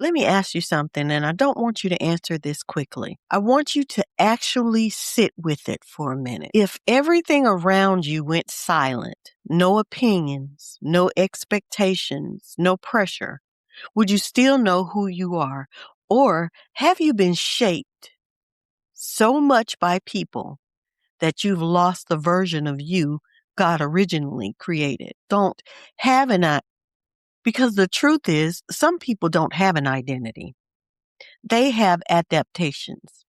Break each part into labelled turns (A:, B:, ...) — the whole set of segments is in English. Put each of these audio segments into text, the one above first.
A: Let me ask you something, and I don't want you to answer this quickly. I want you to actually sit with it for a minute. If everything around you went silent, no opinions, no expectations, no pressure, would you still know who you are? Or have you been shaped so much by people that you've lost the version of you God originally created? Don't have because the truth is, some people don't have an identity. They have adaptations,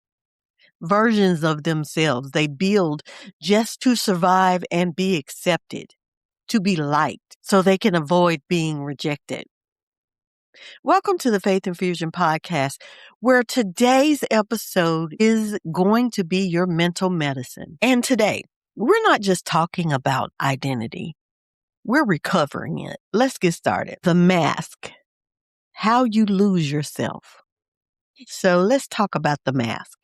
A: versions of themselves they build just to survive and be accepted, to be liked, so they can avoid being rejected. Welcome to the Faith Infusion podcast, where today's episode is going to be your mental medicine. And today, we're not just talking about identity. We're recovering it. Let's get started. The mask, how you lose yourself. So let's talk about the mask,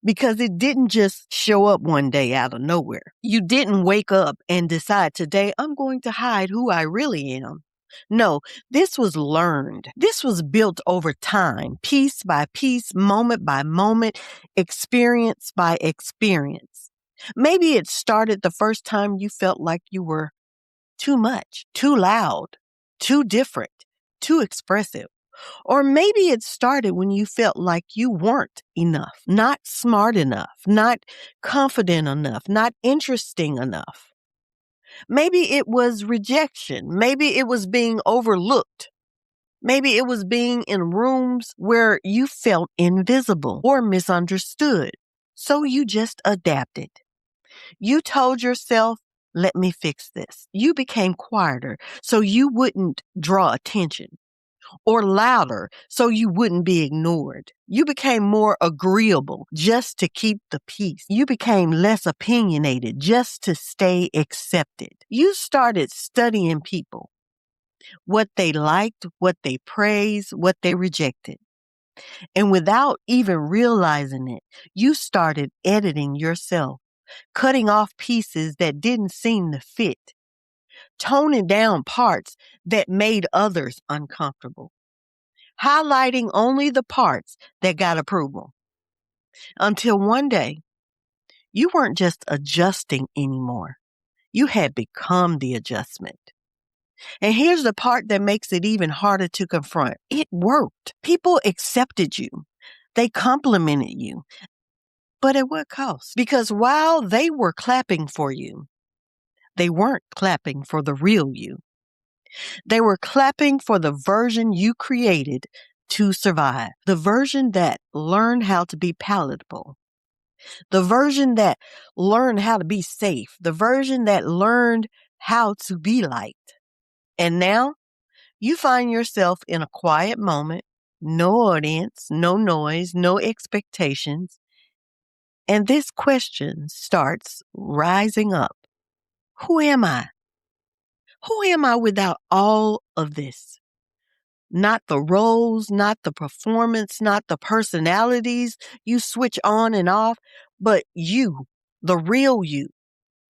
A: because it didn't just show up one day out of nowhere. You didn't wake up and decide today I'm going to hide who I really am. No, this was learned. This was built over time, piece by piece, moment by moment, experience by experience. Maybe it started the first time you felt like you were too much, too loud, too different, too expressive. Or maybe it started when you felt like you weren't enough, not smart enough, not confident enough, not interesting enough. Maybe it was rejection. Maybe it was being overlooked. Maybe it was being in rooms where you felt invisible or misunderstood. So you just adapted. You told yourself, let me fix this. You became quieter so you wouldn't draw attention, or louder so you wouldn't be ignored. You became more agreeable just to keep the peace. You became less opinionated just to stay accepted. You started studying people, what they liked, what they praised, what they rejected. And without even realizing it, you started editing yourself, cutting off pieces that didn't seem to fit, toning down parts that made others uncomfortable, highlighting only the parts that got approval. Until one day, you weren't just adjusting anymore. You had become the adjustment. And here's the part that makes it even harder to confront. It worked. People accepted you. They complimented you. But at what cost? Because while they were clapping for you, they weren't clapping for the real you. They were clapping for the version you created to survive, the version that learned how to be palatable, the version that learned how to be safe, the version that learned how to be liked. And now you find yourself in a quiet moment, no audience, no noise, no expectations. And this question starts rising up. Who am I? Who am I without all of this? Not the roles, not the performance, not the personalities you switch on and off, but you, the real you,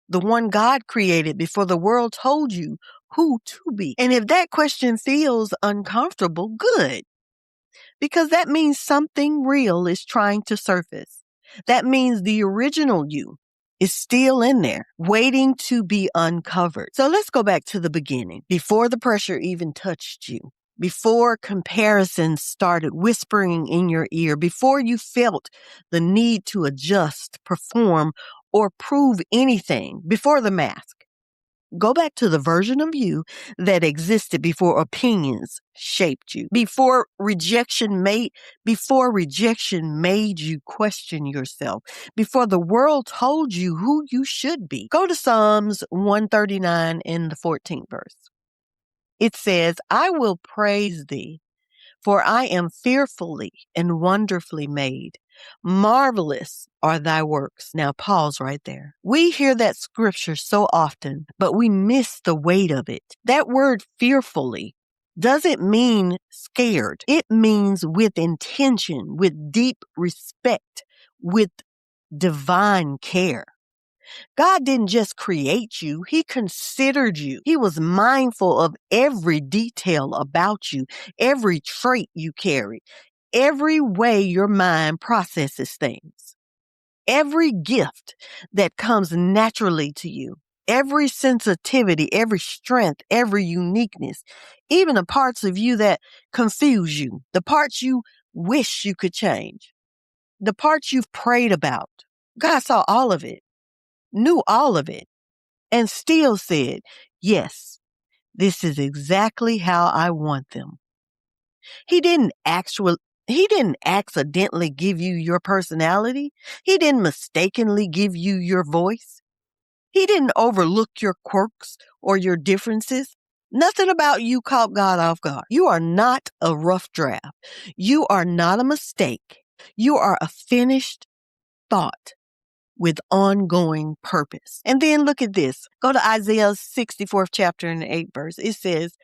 A: the one God created before the world told you who to be. And if that question feels uncomfortable, good, because that means something real is trying to surface. That means the original you is still in there, waiting to be uncovered. So let's go back to the beginning, before the pressure even touched you. Before comparisons started whispering in your ear, before you felt the need to adjust, perform, or prove anything, before the mask. Go back to the version of you that existed before opinions shaped you, before rejection made you question yourself, before the world told you who you should be. Go to Psalms 139 in the 14th verse. It says, I will praise thee, for I am fearfully and wonderfully made. Marvelous are thy works. Now pause right there. We hear that scripture so often, but we miss the weight of it. That word fearfully doesn't mean scared. It means with intention, with deep respect, with divine care. God didn't just create you. He considered you. He was mindful of every detail about you, every trait you carry, every way your mind processes things, every gift that comes naturally to you, every sensitivity, every strength, every uniqueness, even the parts of you that confuse you, the parts you wish you could change, the parts you've prayed about. God saw all of it, knew all of it, and still said, yes, this is exactly how I want them. He didn't accidentally give you your personality. He didn't mistakenly give you your voice. He didn't overlook your quirks or your differences. Nothing about you caught God off guard. You are not a rough draft. You are not a mistake. You are a finished thought with ongoing purpose. And then look at this. Go to Isaiah 64th chapter and the 8th verse. It says,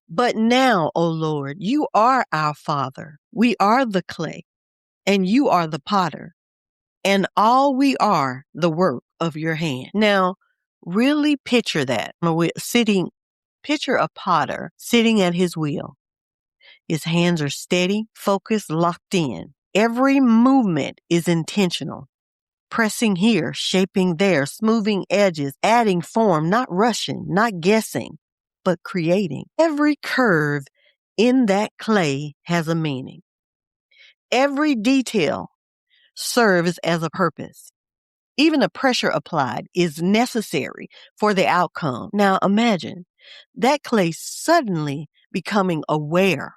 A: but now, O Lord, you are our Father. We are the clay, and you are the potter, and all we are the work of your hand. Now, really picture that. Picture a potter sitting at his wheel. His hands are steady, focused, locked in. Every movement is intentional. Pressing here, shaping there, smoothing edges, adding form, not rushing, not guessing, but creating. Every curve in that clay has a meaning. Every detail serves as a purpose. Even the pressure applied is necessary for the outcome. Now imagine that clay suddenly becoming aware,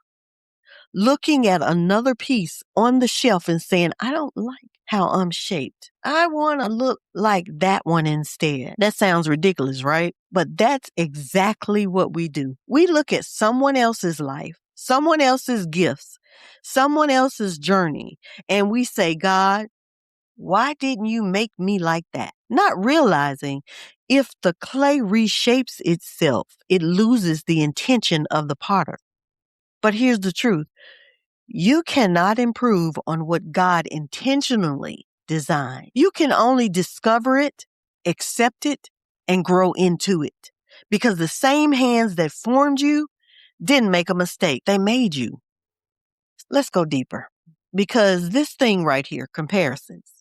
A: looking at another piece on the shelf and saying, I don't like how I'm shaped. I want to look like that one instead. That sounds ridiculous, right? But that's exactly what we do. We look at someone else's life, someone else's gifts, someone else's journey, and we say, God, why didn't you make me like that? Not realizing if the clay reshapes itself, it loses the intention of the potter. But here's the truth. You cannot improve on what God intentionally designed. You can only discover it, accept it, and grow into it. Because the same hands that formed you didn't make a mistake. They made you. Let's go deeper. Because this thing right here, comparisons,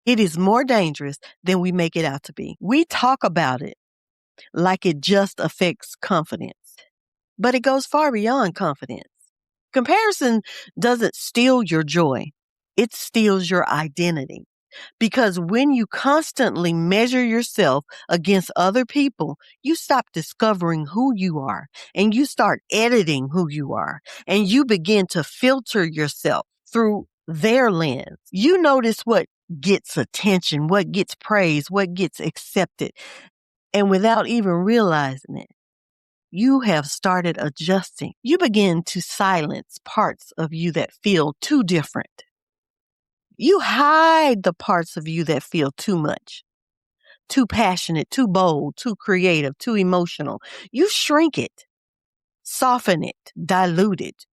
A: it is more dangerous than we make it out to be. We talk about it like it just affects confidence, but it goes far beyond confidence. Comparison doesn't steal your joy. It steals your identity. Because when you constantly measure yourself against other people, you stop discovering who you are and you start editing who you are and you begin to filter yourself through their lens. You notice what gets attention, what gets praise, what gets accepted. And without even realizing it, you have started adjusting. You begin to silence parts of you that feel too different. You hide the parts of you that feel too much, too passionate, too bold, too creative, too emotional. You shrink it, soften it, dilute it,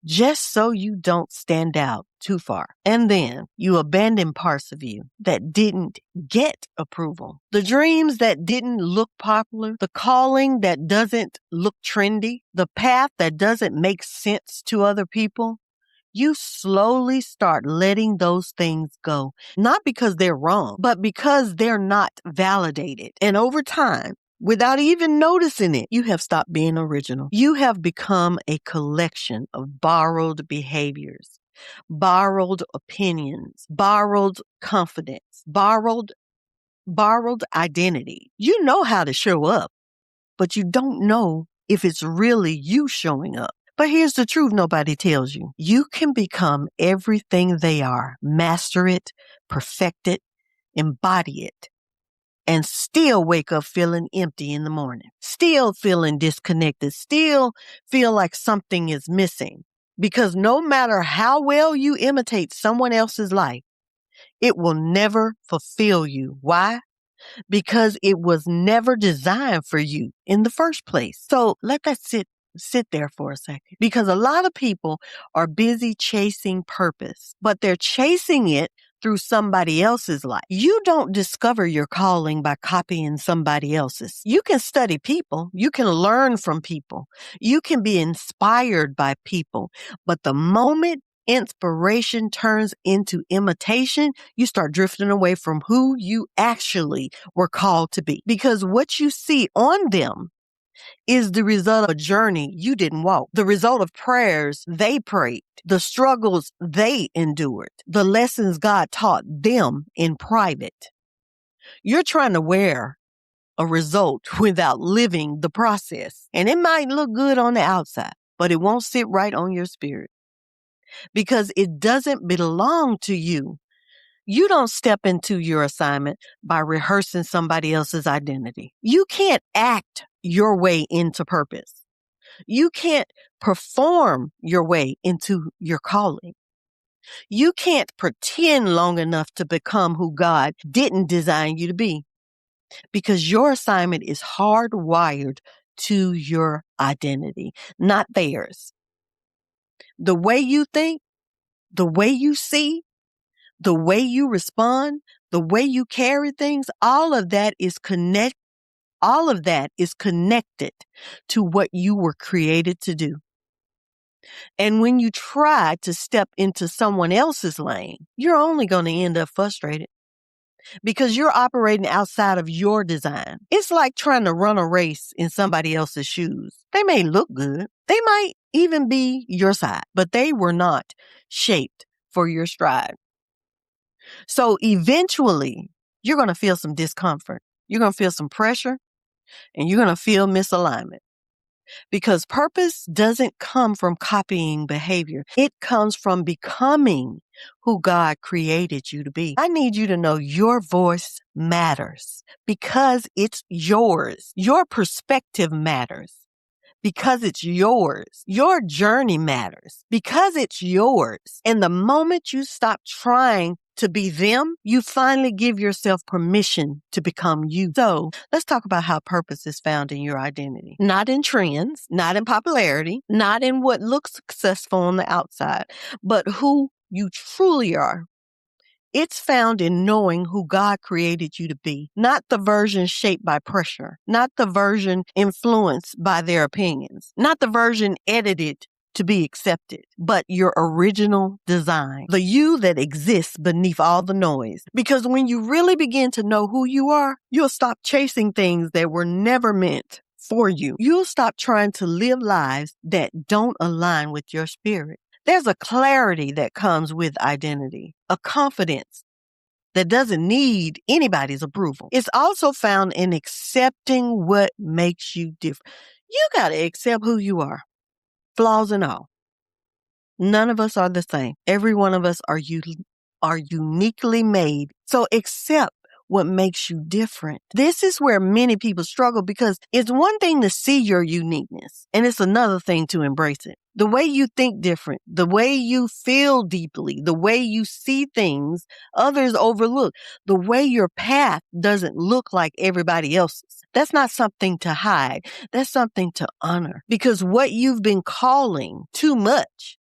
A: just so you don't stand out too far. And then you abandon parts of you that didn't get approval. The dreams that didn't look popular, the calling that doesn't look trendy, the path that doesn't make sense to other people. You slowly start letting those things go, not because they're wrong, but because they're not validated. And over time, without even noticing it, you have stopped being original. You have become a collection of borrowed behaviors, borrowed opinions, borrowed confidence, borrowed identity. You know how to show up, but you don't know if it's really you showing up. But here's the truth nobody tells you. You can become everything they are, master it, perfect it, embody it, and still wake up feeling empty in the morning, still feeling disconnected, still feel like something is missing. Because no matter how well you imitate someone else's life, it will never fulfill you. Why? Because it was never designed for you in the first place. So let that sit there for a second, because a lot of people are busy chasing purpose, but they're chasing it through somebody else's life. You don't discover your calling by copying somebody else's. You can study people. You can learn from people. You can be inspired by people. But the moment inspiration turns into imitation, you start drifting away from who you actually were called to be. Because what you see on them is the result of a journey you didn't walk, the result of prayers they prayed, the struggles they endured, the lessons God taught them in private. You're trying to wear a result without living the process. And it might look good on the outside, but it won't sit right on your spirit because it doesn't belong to you. You don't step into your assignment by rehearsing somebody else's identity. You can't act your way into purpose. You can't perform your way into your calling. You can't pretend long enough to become who God didn't design you to be because your assignment is hardwired to your identity, not theirs. The way you think, the way you see, the way you respond, the way you carry things, all of that is connected to what you were created to do. And when you try to step into someone else's lane, you're only going to end up frustrated because you're operating outside of your design. It's like trying to run a race in somebody else's shoes. They may look good. They might even be your size, but they were not shaped for your stride. So eventually, you're going to feel some discomfort. You're going to feel some pressure, and you're going to feel misalignment. Because purpose doesn't come from copying behavior. It comes from becoming who God created you to be. I need you to know your voice matters because it's yours. Your perspective matters because it's yours. Your journey matters because it's yours. And the moment you stop trying to be them, you finally give yourself permission to become you. So let's talk about how purpose is found in your identity. Not in trends, not in popularity, not in what looks successful on the outside, but who you truly are. It's found in knowing who God created you to be, not the version shaped by pressure, not the version influenced by their opinions, not the version edited to be accepted, but your original design, the you that exists beneath all the noise. Because when you really begin to know who you are, you'll stop chasing things that were never meant for you. You'll stop trying to live lives that don't align with your spirit. There's a clarity that comes with identity, a confidence that doesn't need anybody's approval. It's also found in accepting what makes you different. You got to accept who you are, flaws and all. None of us are the same. Every one of us are uniquely made. So accept what makes you different. This is where many people struggle because it's one thing to see your uniqueness and it's another thing to embrace it. The way you think different, the way you feel deeply, the way you see things others overlook, the way your path doesn't look like everybody else's. That's not something to hide. That's something to honor because what you've been calling too much,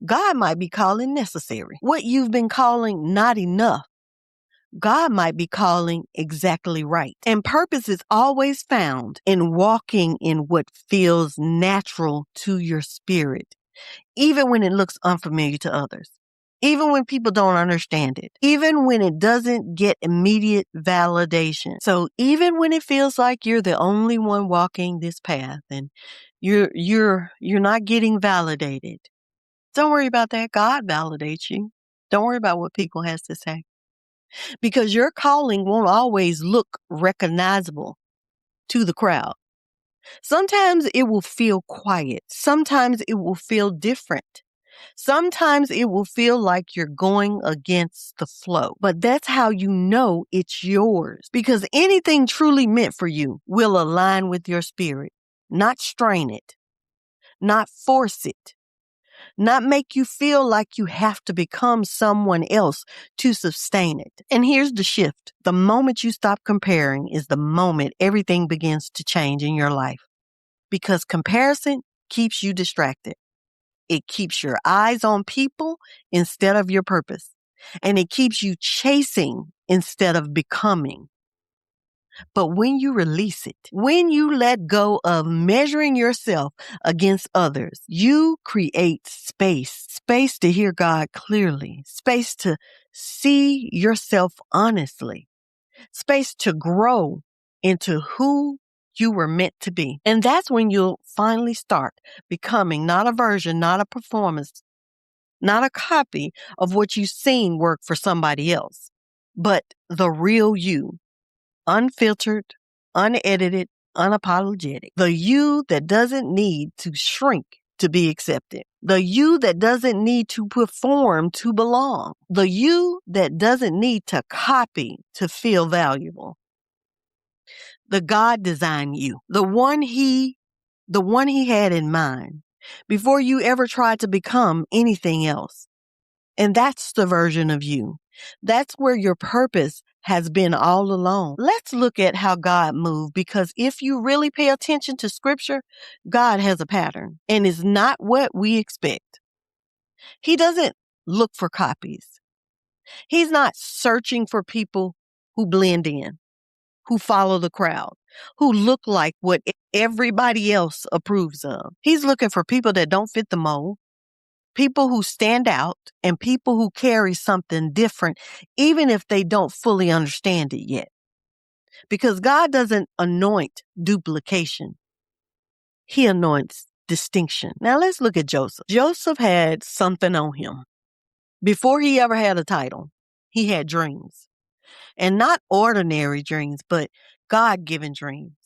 A: God might be calling necessary. What you've been calling not enough, God might be calling exactly right. And purpose is always found in walking in what feels natural to your spirit, even when it looks unfamiliar to others, even when people don't understand it, even when it doesn't get immediate validation. So even when it feels like you're the only one walking this path and you're not getting validated, don't worry about that. God validates you. Don't worry about what people has to say. Because your calling won't always look recognizable to the crowd. Sometimes it will feel quiet. Sometimes it will feel different. Sometimes it will feel like you're going against the flow. But that's how you know it's yours. Because anything truly meant for you will align with your spirit, not strain it, not force it. Not make you feel like you have to become someone else to sustain it. And here's the shift. The moment you stop comparing is the moment everything begins to change in your life. Because comparison keeps you distracted. It keeps your eyes on people instead of your purpose. and it keeps you chasing instead of becoming. But when you release it, when you let go of measuring yourself against others, you create space to hear God clearly, space to see yourself honestly, space to grow into who you were meant to be. And that's when you'll finally start becoming not a version, not a performance, not a copy of what you've seen work for somebody else, but the real you, unfiltered, unedited, unapologetic. The you that doesn't need to shrink to be accepted. The you that doesn't need to perform to belong. The you that doesn't need to copy to feel valuable. The God designed you, the one he had in mind before you ever tried to become anything else. And that's the version of you. That's where your purpose has been all along. Let's look at how God moved, because if you really pay attention to scripture, God has a pattern and is not what we expect. He doesn't look for copies. He's not searching for people who blend in, who follow the crowd, who look like what everybody else approves of. He's looking for people that don't fit the mold, people who stand out, and people who carry something different, even if they don't fully understand it yet. Because God doesn't anoint duplication. He anoints distinction. Now let's look at Joseph. Joseph had something on him. Before he ever had a title, he had dreams. And not ordinary dreams, but God-given dreams.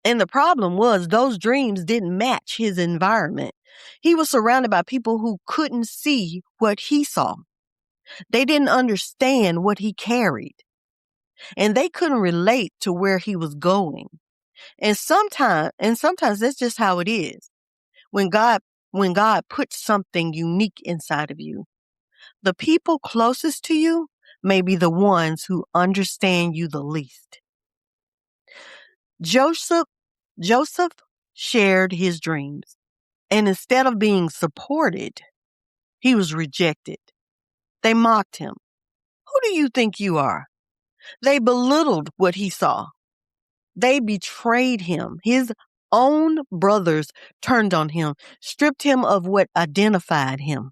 A: And the problem was those dreams didn't match his environment. He was surrounded by people who couldn't see what he saw. They didn't understand what he carried. And they couldn't relate to where he was going. And sometimes that's just how it is. When God puts something unique inside of you, the people closest to you may be the ones who understand you the least. Joseph shared his dreams, and instead of being supported, he was rejected. They mocked him. Who do you think you are? They belittled what he saw. They betrayed him. His own brothers turned on him, stripped him of what identified him,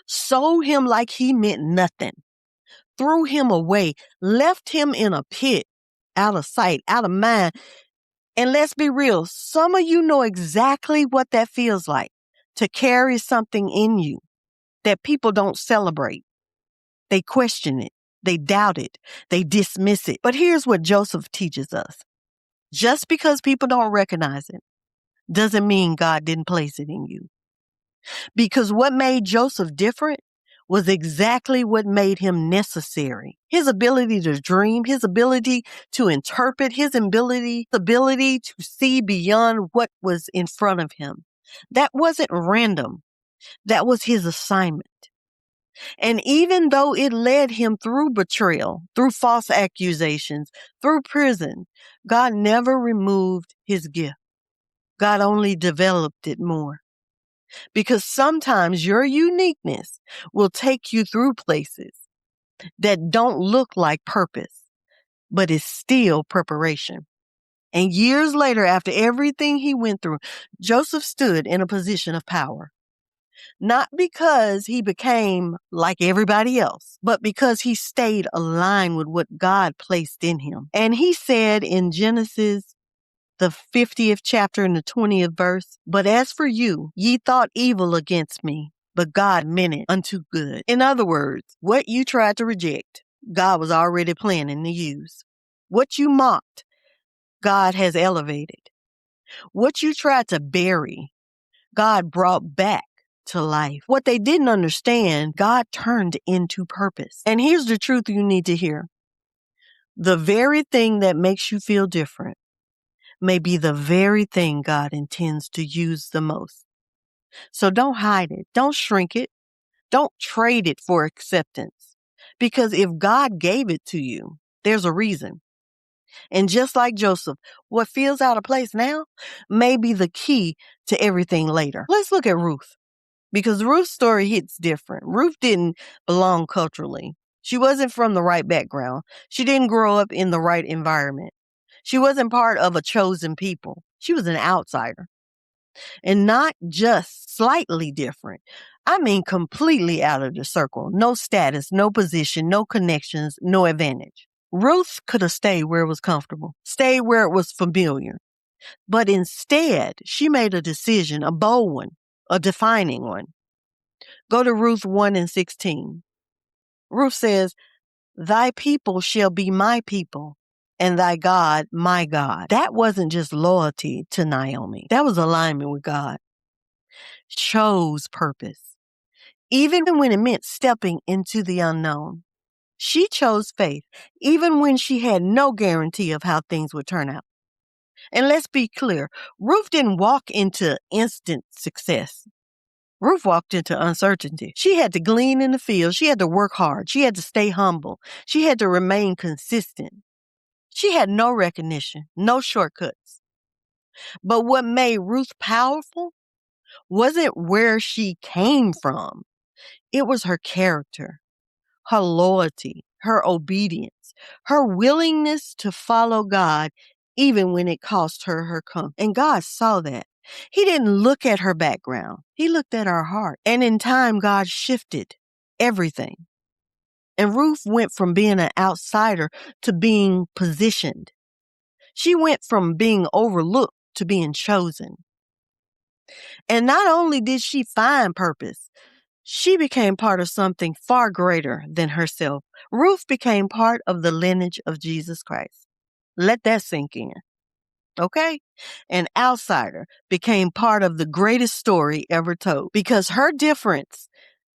A: sold him like he meant nothing, threw him away, left him in a pit, out of sight, out of mind. And let's be real, some of you know exactly what that feels like, to carry something in you that people don't celebrate. They question it, they doubt it, they dismiss it. But here's what Joseph teaches us. Just because people don't recognize it doesn't mean God didn't place it in you. Because what made Joseph different was exactly what made him necessary. His ability to dream, his ability to interpret, his ability to see beyond what was in front of him. That wasn't random. That was his assignment. And even though it led him through betrayal, through false accusations, through prison, God never removed his gift. God only developed it more. Because sometimes your uniqueness will take you through places that don't look like purpose, but is still preparation. And years later, after everything he went through, Joseph stood in a position of power. Not because he became like everybody else, but because he stayed aligned with what God placed in him. And he said in Genesis, the 50th chapter and the 20th verse, "But as for you, ye thought evil against me, but God meant it unto good." In other words, what you tried to reject, God was already planning to use. What you mocked, God has elevated. What you tried to bury, God brought back to life. What they didn't understand, God turned into purpose. And here's the truth you need to hear. The very thing that makes you feel different may be the very thing God intends to use the most. So don't hide it. Don't shrink it. Don't trade it for acceptance. Because if God gave it to you, there's a reason. And just like Joseph, what feels out of place now may be the key to everything later. Let's look at Ruth. Because Ruth's story hits different. Ruth didn't belong culturally. She wasn't from the right background. She didn't grow up in the right environment. She wasn't part of a chosen people. She was an outsider. And not just slightly different. I mean, completely out of the circle. No status, no position, no connections, no advantage. Ruth could have stayed where it was comfortable, stayed where it was familiar. But instead, she made a decision, a bold one, a defining one. Go to Ruth 1:16. Ruth says, "Thy people shall be my people, and thy God my God." That wasn't just loyalty to Naomi. That was alignment with God. Chose purpose. Even when it meant stepping into the unknown. She chose faith, even when she had no guarantee of how things would turn out. And let's be clear, Ruth didn't walk into instant success. Ruth walked into uncertainty. She had to glean in the field. She had to work hard. She had to stay humble. She had to remain consistent. She had no recognition, no shortcuts. But what made Ruth powerful wasn't where she came from. It was her character, her loyalty, her obedience, her willingness to follow God, even when it cost her her comfort. And God saw that. He didn't look at her background. He looked at her heart. And in time, God shifted everything. And Ruth went from being an outsider to being positioned. She went from being overlooked to being chosen. And not only did she find purpose, she became part of something far greater than herself. Ruth became part of the lineage of Jesus Christ. Let that sink in. Okay? An outsider became part of the greatest story ever told because her difference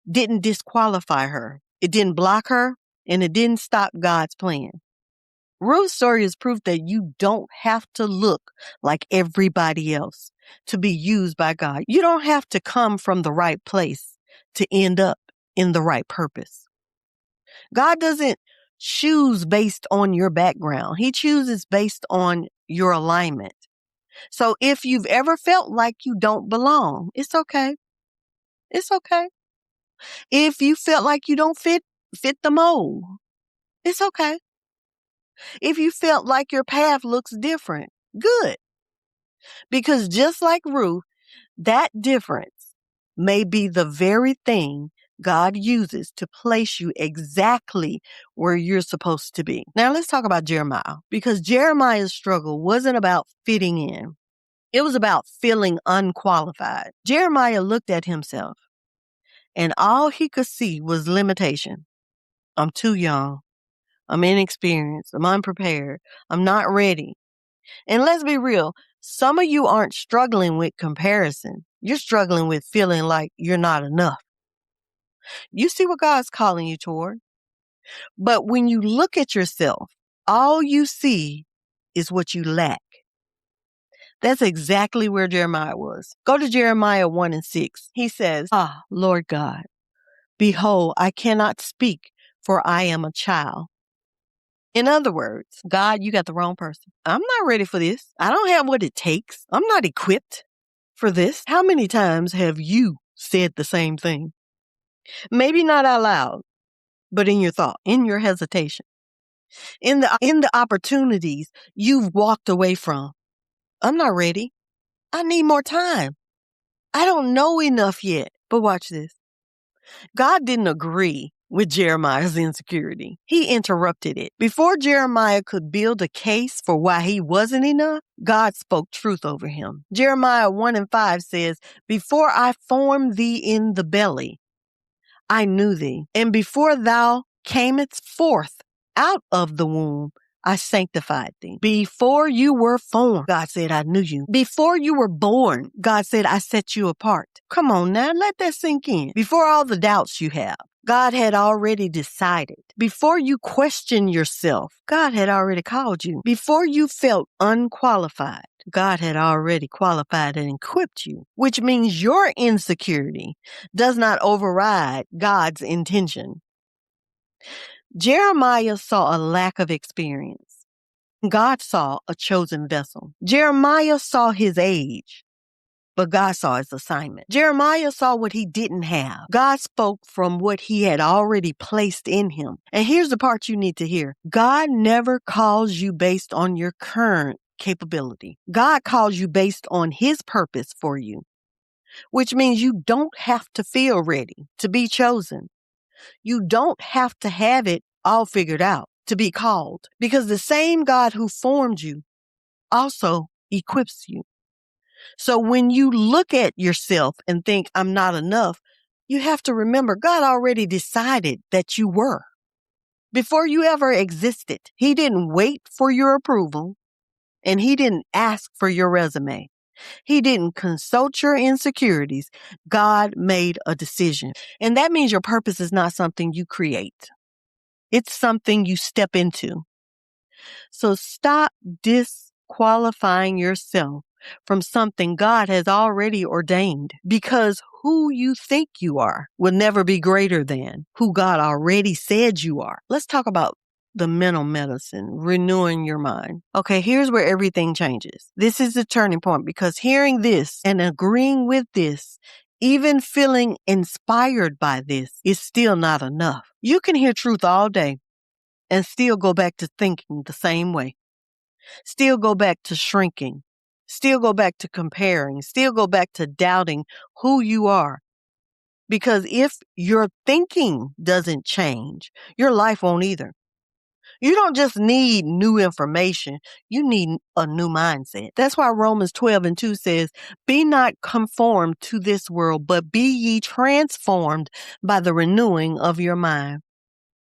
A: didn't disqualify her. It didn't block her, and it didn't stop God's plan. Ruth's story is proof that you don't have to look like everybody else to be used by God. You don't have to come from the right place to end up in the right purpose. God doesn't choose based on your background. He chooses based on your alignment. So if you've ever felt like you don't belong, it's okay. It's okay. If you felt like you don't fit the mold, it's okay. If you felt like your path looks different, good. Because just like Ruth, that difference may be the very thing God uses to place you exactly where you're supposed to be. Now let's talk about Jeremiah, because Jeremiah's struggle wasn't about fitting in. It was about feeling unqualified. Jeremiah looked at himself, and all he could see was limitation. I'm too young. I'm inexperienced. I'm unprepared. I'm not ready. And let's be real, some of you aren't struggling with comparison. You're struggling with feeling like you're not enough. You see what God's calling you toward. But when you look at yourself, all you see is what you lack. That's exactly where Jeremiah was. Go to Jeremiah 1:6. He says, Lord God, behold, I cannot speak, for I am a child. In other words, God, you got the wrong person. I'm not ready for this. I don't have what it takes. I'm not equipped for this. How many times have you said the same thing? Maybe not out loud, but in your thought, in your hesitation, in the opportunities you've walked away from. I'm not ready. I need more time. I don't know enough yet. But watch this. God didn't agree with Jeremiah's insecurity. He interrupted it. Before Jeremiah could build a case for why he wasn't enough, God spoke truth over him. Jeremiah 1:5 says, "Before I formed thee in the belly, I knew thee. And before thou camest forth out of the womb, I sanctified thee." Before you were formed, God said, I knew you. Before you were born, God said, I set you apart. Come on now, let that sink in. Before all the doubts you have, God had already decided. Before you question yourself, God had already called you. Before you felt unqualified, God had already qualified and equipped you, which means your insecurity does not override God's intention. Jeremiah saw a lack of experience. God saw a chosen vessel. Jeremiah saw his age, but God saw his assignment. Jeremiah saw what he didn't have. God spoke from what he had already placed in him. And here's the part you need to hear. God never calls you based on your current capability. God calls you based on his purpose for you, which means you don't have to feel ready to be chosen. You don't have to have it all figured out to be called, because the same God who formed you also equips you. So when you look at yourself and think, I'm not enough, you have to remember God already decided that you were. Before you ever existed, he didn't wait for your approval, and he didn't ask for your resume. He didn't consult your insecurities. God made a decision. And that means your purpose is not something you create. It's something you step into. So stop disqualifying yourself from something God has already ordained, because who you think you are will never be greater than who God already said you are. Let's talk about the mental medicine, renewing your mind. Okay, here's where everything changes. This is the turning point, because hearing this and agreeing with this, even feeling inspired by this, is still not enough. You can hear truth all day and still go back to thinking the same way. Still go back to shrinking. Still go back to comparing. Still go back to doubting who you are. Because if your thinking doesn't change, your life won't either. You don't just need new information. You need a new mindset. That's why Romans 12:2 says, be not conformed to this world, but be ye transformed by the renewing of your mind.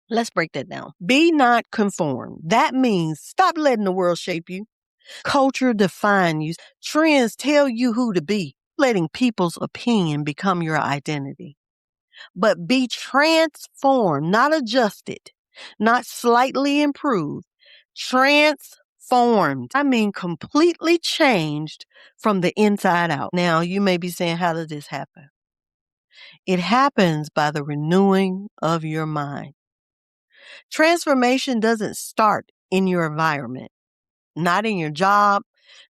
A: Let's break that down. Be not conformed. That means stop letting the world shape you. Culture define you. Trends tell you who to be. Letting people's opinion become your identity. But be transformed, not adjusted, not slightly improved. Transformed. I mean completely changed from the inside out. Now, you may be saying, how did this happen? It happens by the renewing of your mind. Transformation doesn't start in your environment, not in your job,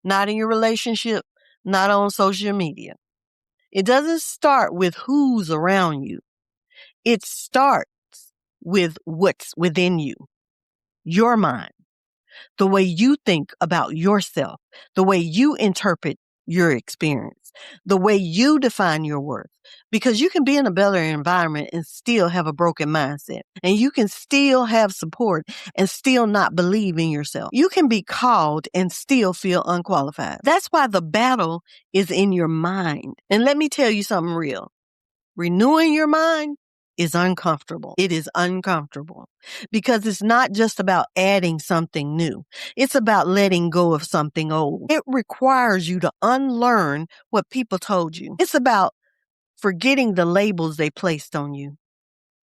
A: not in your relationship, not on social media. It doesn't start with who's around you. It starts with what's within you, your mind, the way you think about yourself, the way you interpret your experience, the way you define your worth. Because you can be in a better environment and still have a broken mindset. And you can still have support and still not believe in yourself. You can be called and still feel unqualified. That's why the battle is in your mind. And let me tell you something real. Renewing your mind is uncomfortable. It is uncomfortable because it's not just about adding something new. It's about letting go of something old. It requires you to unlearn what people told you. It's about forgetting the labels they placed on you,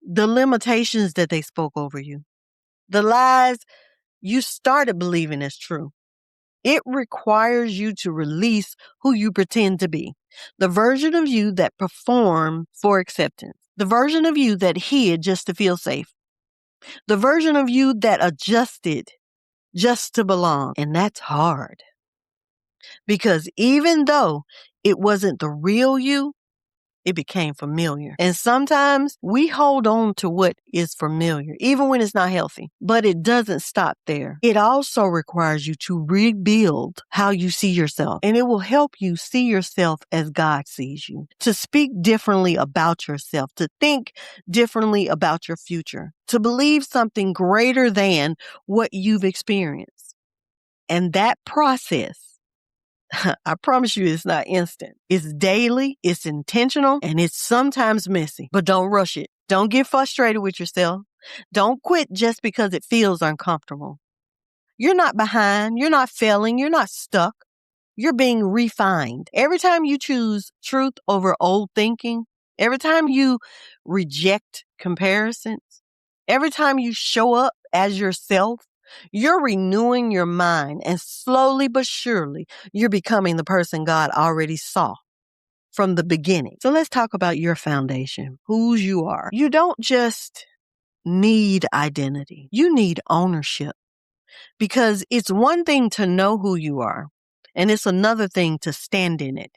A: the limitations that they spoke over you, the lies you started believing as true. It requires you to release who you pretend to be, the version of you that performed for acceptance, the version of you that hid just to feel safe, the version of you that adjusted just to belong. And that's hard, because even though it wasn't the real you, it became familiar. And sometimes we hold on to what is familiar, even when it's not healthy. But it doesn't stop there. It also requires you to rebuild how you see yourself. And it will help you see yourself as God sees you, to speak differently about yourself, to think differently about your future, to believe something greater than what you've experienced. And that process, I promise you, it's not instant. It's daily, it's intentional, and it's sometimes messy. But don't rush it. Don't get frustrated with yourself. Don't quit just because it feels uncomfortable. You're not behind. You're not failing. You're not stuck. You're being refined. Every time you choose truth over old thinking, every time you reject comparisons, every time you show up as yourself, you're renewing your mind, and slowly but surely, you're becoming the person God already saw from the beginning. So let's talk about your foundation, whose you are. You don't just need identity. You need ownership, because it's one thing to know who you are, and it's another thing to stand in it.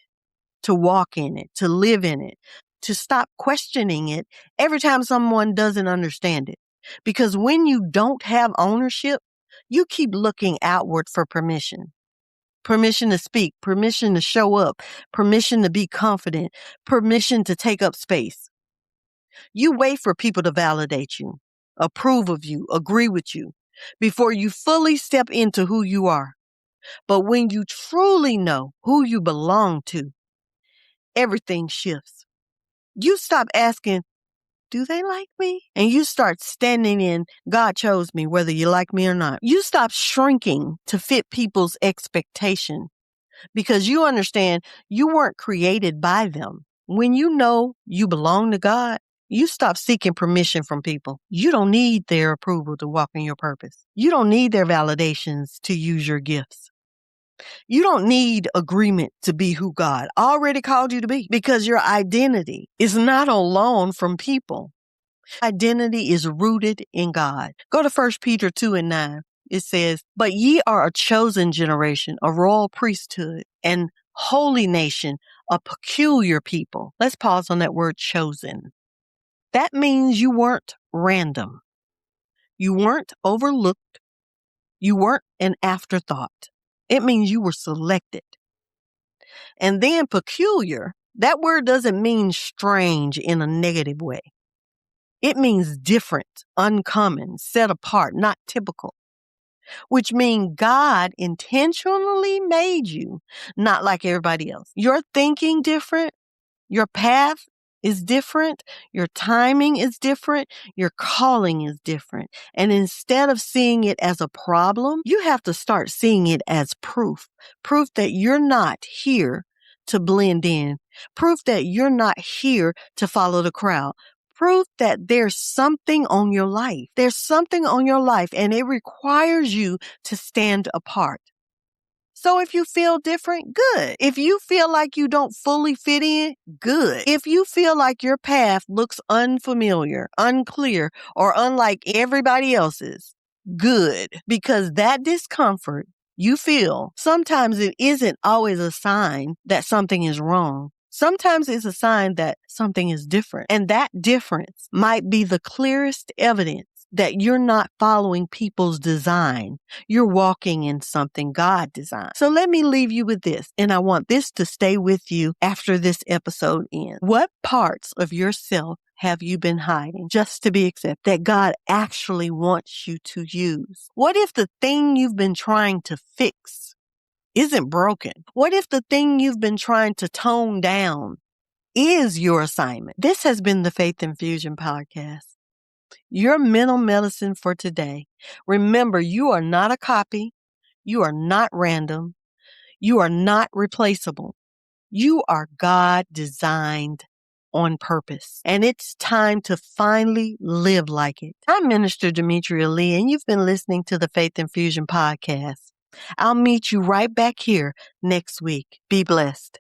A: to walk in it, to live in it, to stop questioning it every time someone doesn't understand it. Because when you don't have ownership, you keep looking outward for permission. Permission to speak, permission to show up, permission to be confident, permission to take up space. You wait for people to validate you, approve of you, agree with you, before you fully step into who you are. But when you truly know who you belong to, everything shifts. You stop asking, do they like me? And you start standing in, God chose me, whether you like me or not. You stop shrinking to fit people's expectation because you understand you weren't created by them. When you know you belong to God, you stop seeking permission from people. You don't need their approval to walk in your purpose. You don't need their validations to use your gifts. You don't need agreement to be who God already called you to be because your identity is not on loan from people. Identity is rooted in God. Go to 1 Peter 2:9. It says, but ye are a chosen generation, a royal priesthood, and holy nation, a peculiar people. Let's pause on that word chosen. That means you weren't random. You weren't overlooked. You weren't an afterthought. It means you were selected. And then peculiar, that word doesn't mean strange in a negative way. It means different, uncommon, set apart, not typical, which means God intentionally made you not like everybody else. Your thinking different, your path is different, your timing is different, your calling is different. And instead of seeing it as a problem, you have to start seeing it as proof that you're not here to blend in, proof that you're not here to follow the crowd. Proof that there's something on your life. There's something on your life and it requires you to stand apart. So if you feel different, good. If you feel like you don't fully fit in, good. If you feel like your path looks unfamiliar, unclear, or unlike everybody else's, good. Because that discomfort you feel, sometimes it isn't always a sign that something is wrong. Sometimes it's a sign that something is different. And that difference might be the clearest evidence that you're not following people's design. You're walking in something God designed. So let me leave you with this, and I want this to stay with you after this episode ends. What parts of yourself have you been hiding just to be accepted that God actually wants you to use? What if the thing you've been trying to fix isn't broken? What if the thing you've been trying to tone down is your assignment? This has been the Faith Infusion podcast. Your mental medicine for today. Remember, you are not a copy. You are not random. You are not replaceable. You are God designed on purpose. And it's time to finally live like it. I'm Minister Demetria Lee, and you've been listening to the Faith Infusion podcast. I'll meet you right back here next week. Be blessed.